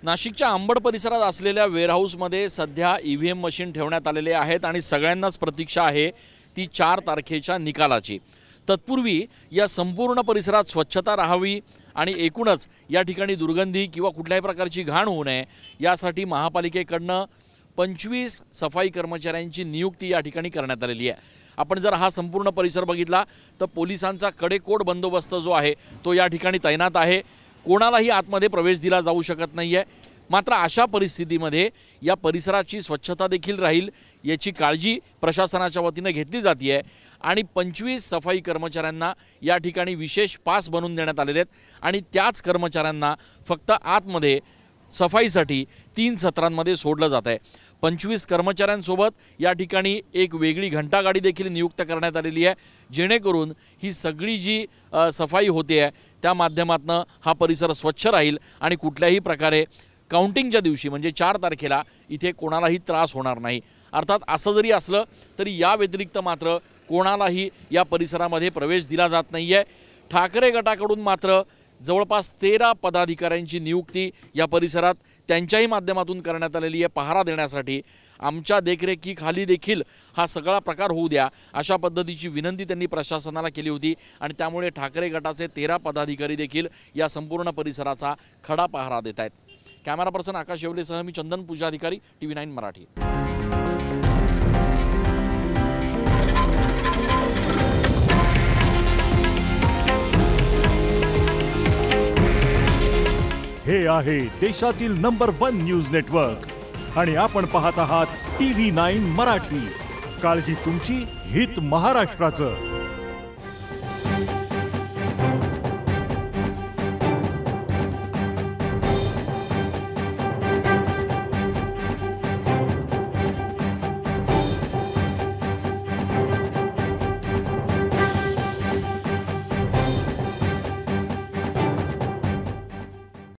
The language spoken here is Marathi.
नाशिकच्या अंबड परिसरात असलेल्या वेअरहाऊसमध्ये सध्या ईव्हीएम मशीन ठेवण्यात आलेले आहेत आणि सगळ्यांनाच प्रतीक्षा आहे ती 4 तारखेच्या निकालाची। तत्पूर्वी या संपूर्ण परिसरात स्वच्छता राहावी आणि एकूणच या ठिकाणी दुर्गंधी किंवा कुठल्याही प्रकारची घाण होऊ नये यासाठी महापालिकेकडनं 25 सफाई कर्मचाऱ्यांची नियुक्ती या ठिकाणी करण्यात आलेली आहे। आपण जर हा संपूर्ण परिसर बघितला तर पोलिसांचा कडेकोट बंदोबस्त जो आहे तो या ठिकाणी तैनात आहे। कोणालाही आतमध्ये प्रवेश दिला जाऊ शकत नाहीये। मात्र अशा परिस्थितीमध्ये या परिसराची स्वच्छता देखील राहील याची काळजी प्रशासनाच्या वतीने घेतली जाते आणि 25 सफाई कर्मचाऱ्यांना या ठिकाणी विशेष पास बनवून देण्यात आलेले आहेत आणि त्याच कर्मचाऱ्यांना फक्त आतमध्ये सफाईसाठी 3 सत्रांमध्ये सोडलं जात आहे। 25 कर्मचाऱ्यांसोबत या ठिकाणी एक वेगळी घंटागाडी देखील नियुक्त करण्यात आलेली आहे, जेणेकरून ही सगळी जी सफाई होते आहे त्या माध्यमातून हा परिसर स्वच्छ राहील आणि कुठल्याही प्रकारे काउंटिंगच्या दिवशी म्हणजे 4 तारखेला इथे कोणालाही त्रास होणार नाही। अर्थात असं जरी असलं तरी या व्यतिरिक्त मात्र कोणालाही या परिसरामध्ये प्रवेश दिला जात नाहीये। ठाकरे गटाकडून मात्र जवळपास 13 पदाधिकाऱ्यांची नियुक्ती या परिसरात त्यांच्याही माध्यमातून करण्यात आलेली आहे पहारा देण्यासाठी। आमच्या देखरेखीखाली देखील हा सगळा प्रकार होऊ द्या अशा पद्धतीची विनंती त्यांनी प्रशासनाला केली होती आणि त्यामुळे ठाकरे गटाचे 13 पदाधिकारी देखील या संपूर्ण परिसराचा खडा पहारा देत आहेत। कॅमेरा पर्सन आकाश येवलेसह मी चंदन पूजाधिकारी TV9 मराठी। हे आहे देशातील नंबर 1 न्यूज नेटवर्क आणि आपण पाहत आहात TV9 मराठी। काळजी तुमची, हित महाराष्ट्राचं।